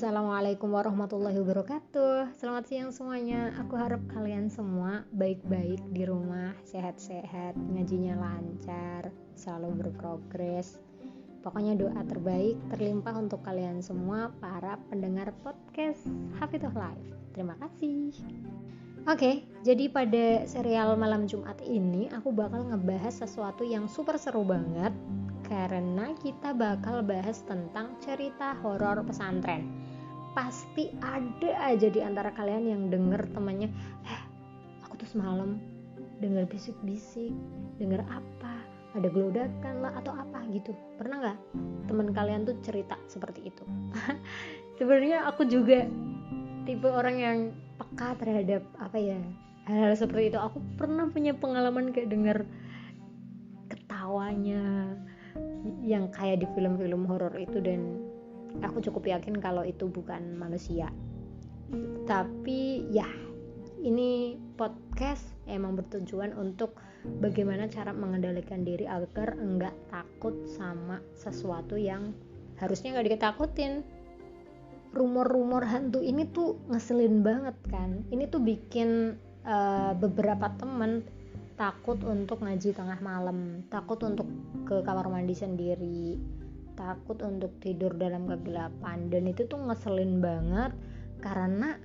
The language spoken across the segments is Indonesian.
Assalamualaikum warahmatullahi wabarakatuh. Selamat siang semuanya. Aku harap kalian semua baik-baik di rumah, sehat-sehat, ngajinya lancar, selalu berprogres. Pokoknya doa terbaik terlimpah untuk kalian semua para pendengar podcast Hafidhah Live. Terima kasih. Oke, jadi pada serial malam Jumat ini aku bakal ngebahas sesuatu yang super seru banget karena kita bakal bahas tentang cerita horor pesantren. Pasti ada aja di antara kalian yang denger temannya, aku tuh semalam denger bisik-bisik, denger apa, ada gelodakan lah atau apa gitu. Pernah nggak teman kalian tuh cerita seperti itu? Sebenarnya aku juga tipe orang yang peka terhadap hal-hal seperti itu. Aku pernah punya pengalaman kayak denger ketawanya yang kayak di film-film horor itu, dan aku cukup yakin kalau itu bukan manusia. Tapi ya, ini podcast emang bertujuan untuk bagaimana cara mengendalikan diri agar enggak takut sama sesuatu yang harusnya enggak ditakutin. Rumor-rumor hantu ini tuh ngeselin banget kan. Ini tuh bikin beberapa temen takut untuk ngaji tengah malam, takut untuk ke kamar mandi sendiri, takut untuk tidur dalam kegelapan. Dan itu tuh ngeselin banget karena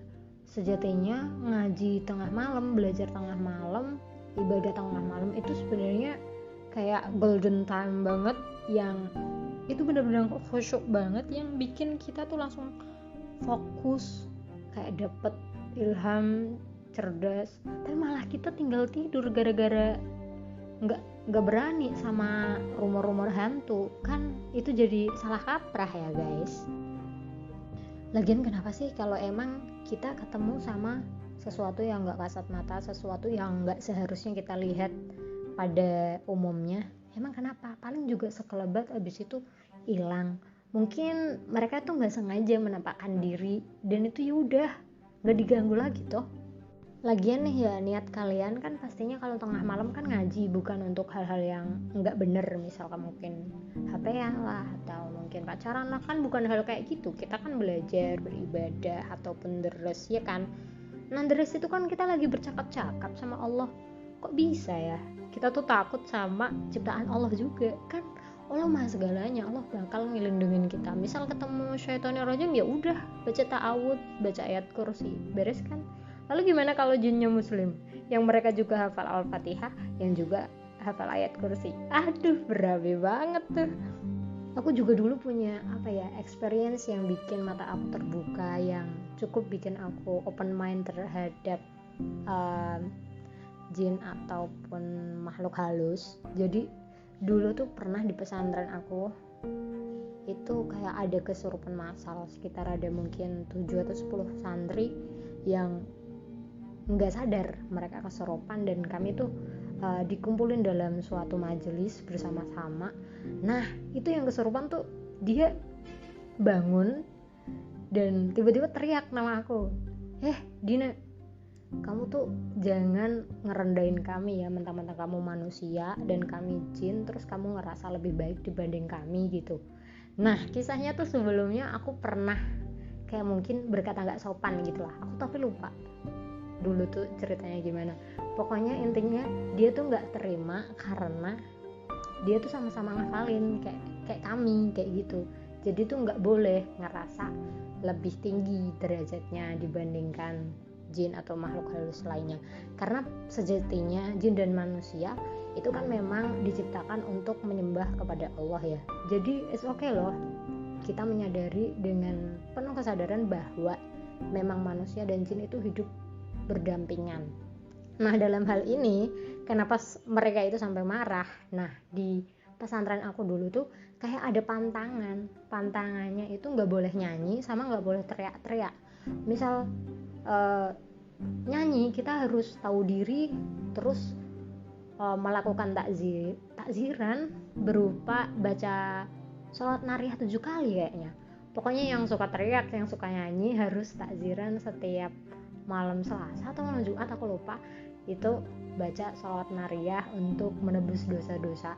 sejatinya ngaji tengah malam, belajar tengah malam, ibadah tengah malam itu sebenarnya kayak golden time banget, yang itu benar-benar khusyuk banget, yang bikin kita tuh langsung fokus, kayak dapet ilham, cerdas. Tapi malah kita tinggal tidur gara-gara nggak berani sama rumor-rumor hantu. Kan itu jadi salah kaprah ya guys. Lagian kenapa sih kalau emang kita ketemu sama sesuatu yang nggak kasat mata, sesuatu yang nggak seharusnya kita lihat pada umumnya, emang kenapa? Paling juga sekelebat abis itu hilang. Mungkin mereka tuh nggak sengaja menampakkan diri, dan itu yaudah nggak diganggu lagi toh. Lagian nih ya, niat kalian kan pastinya kalau tengah malam kan ngaji, bukan untuk hal-hal yang nggak bener, misalkan mungkin HP-an lah atau mungkin pacaran lah, kan bukan hal kayak gitu. Kita kan belajar, beribadah ataupun deres ya kan. Nah deres itu kan kita lagi bercakap-cakap sama Allah. Kok bisa ya kita tuh takut sama ciptaan Allah juga? Kan Allah maha segalanya, Allah bakal ngelindungin kita. Misal ketemu syaitonir rajim, ya udah baca ta'awud, baca ayat kursi, beres kan. Lalu gimana kalau jinnya muslim, yang mereka juga hafal Al-Fatihah, yang juga hafal ayat kursi? Aduh, berabe banget tuh. Aku juga dulu punya experience yang bikin mata aku terbuka, yang cukup bikin aku open mind terhadap jin ataupun makhluk halus. Jadi dulu tuh pernah di pesantren aku itu kayak ada kesurupan massal, sekitar ada mungkin 7 atau 10 santri yang nggak sadar mereka kesurupan, dan kami tuh dikumpulin dalam suatu majelis bersama-sama. Nah itu yang kesurupan tuh dia bangun dan tiba-tiba teriak nama aku, Dina, kamu tuh jangan ngerendahin kami ya, mentang-mentang kamu manusia dan kami jin, terus kamu ngerasa lebih baik dibanding kami gitu. Nah kisahnya tuh sebelumnya aku pernah kayak mungkin berkata gak sopan gitu lah, aku tapi lupa dulu tuh ceritanya gimana. Pokoknya intinya dia tuh gak terima karena dia tuh sama-sama ngafalin kayak kami kayak gitu. Jadi tuh gak boleh ngerasa lebih tinggi derajatnya dibandingkan jin atau makhluk halus lainnya, karena sejatinya jin dan manusia itu kan memang diciptakan untuk menyembah kepada Allah ya. Jadi it's okay loh kita menyadari dengan penuh kesadaran bahwa memang manusia dan jin itu hidup berdampingan. Nah dalam hal ini kenapa mereka itu sampai marah? Nah di pesantren aku dulu tuh kayak ada pantangannya itu nggak boleh nyanyi sama nggak boleh teriak-teriak. Misal nyanyi kita harus tahu diri, terus melakukan takziran berupa baca sholat nariyah 7 kali kayaknya. Pokoknya yang suka teriak, yang suka nyanyi harus takziran setiap malam Selasa atau malam Jumat, aku lupa, itu baca sholat nariyah untuk menebus dosa-dosa.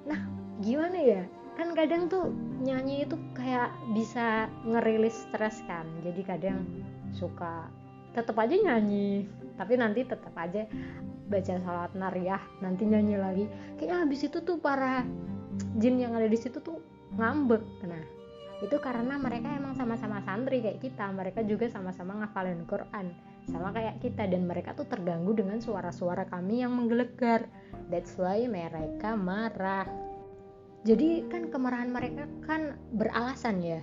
Nah gimana ya, kan kadang tuh nyanyi itu kayak bisa ngerilis stres kan, jadi kadang suka tetap aja nyanyi tapi nanti tetap aja baca salat nariyah, nanti nyanyi lagi. Kayaknya habis itu tuh para jin yang ada di situ tuh ngambek. Nah, itu karena mereka emang sama-sama santri kayak kita, mereka juga sama-sama ngafalin Quran sama kayak kita, dan mereka tuh terganggu dengan suara-suara kami yang menggelegar. That's why mereka marah. Jadi kan kemarahan mereka kan beralasan ya.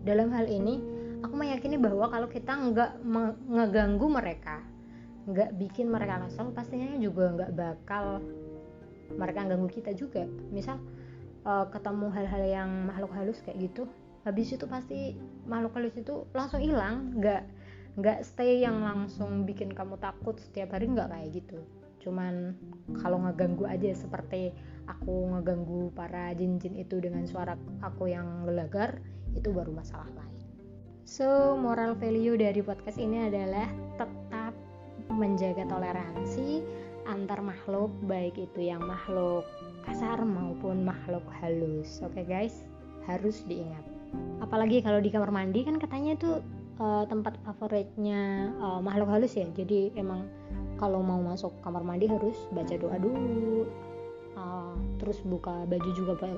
Dalam hal ini aku meyakini bahwa kalau kita nggak ngeganggu mereka, nggak bikin mereka kesel, pastinya juga nggak bakal mereka ganggu kita juga. Misal ketemu hal-hal yang makhluk halus kayak gitu, habis itu pasti makhluk halus itu langsung hilang, nggak stay yang langsung bikin kamu takut setiap hari, nggak kayak gitu. Cuman kalau ngeganggu aja, seperti aku ngeganggu para jin-jin itu dengan suara aku yang gelegar, itu baru masalah lain. So, moral value dari podcast ini adalah tetap menjaga toleransi antar makhluk, baik itu yang makhluk kasar maupun makhluk halus. Oke guys, harus diingat. Apalagi kalau di kamar mandi kan katanya itu tempat favoritnya makhluk halus ya. Jadi emang kalau mau masuk kamar mandi harus baca doa dulu, terus buka baju juga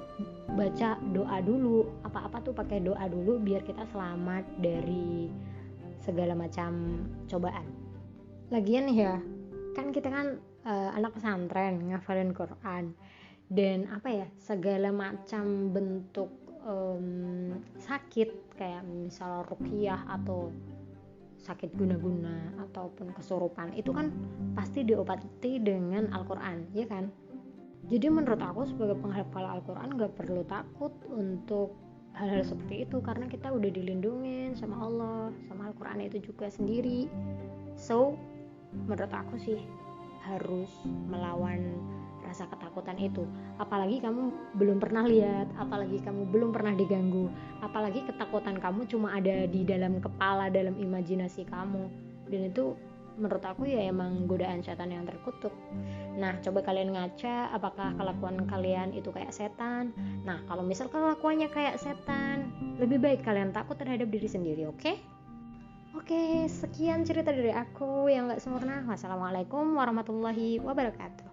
baca doa dulu, apa-apa tuh pakai doa dulu biar kita selamat dari segala macam cobaan. Lagian ya, kan kita kan anak pesantren ngafalin Quran, dan apa ya, segala macam bentuk sakit kayak misal ruqyah atau sakit guna-guna ataupun kesurupan itu kan pasti diobati dengan Al-Quran, ya kan? Jadi menurut aku sebagai penghafal Al-Quran gak perlu takut untuk hal-hal seperti itu, karena kita udah dilindungin sama Allah, sama Al-Quran itu juga sendiri. So menurut aku sih harus melawan rasa ketakutan itu. Apalagi kamu belum pernah lihat, apalagi kamu belum pernah diganggu, apalagi ketakutan kamu cuma ada di dalam kepala, dalam imajinasi kamu, dan itu menurut aku ya emang godaan setan yang terkutuk. Nah, coba kalian ngaca, apakah kelakuan kalian itu kayak setan? Nah, kalau misal kelakuannya kayak setan, lebih baik kalian takut terhadap diri sendiri, oke? Oke, sekian cerita dari aku yang gak sempurna. Wassalamualaikum warahmatullahi wabarakatuh.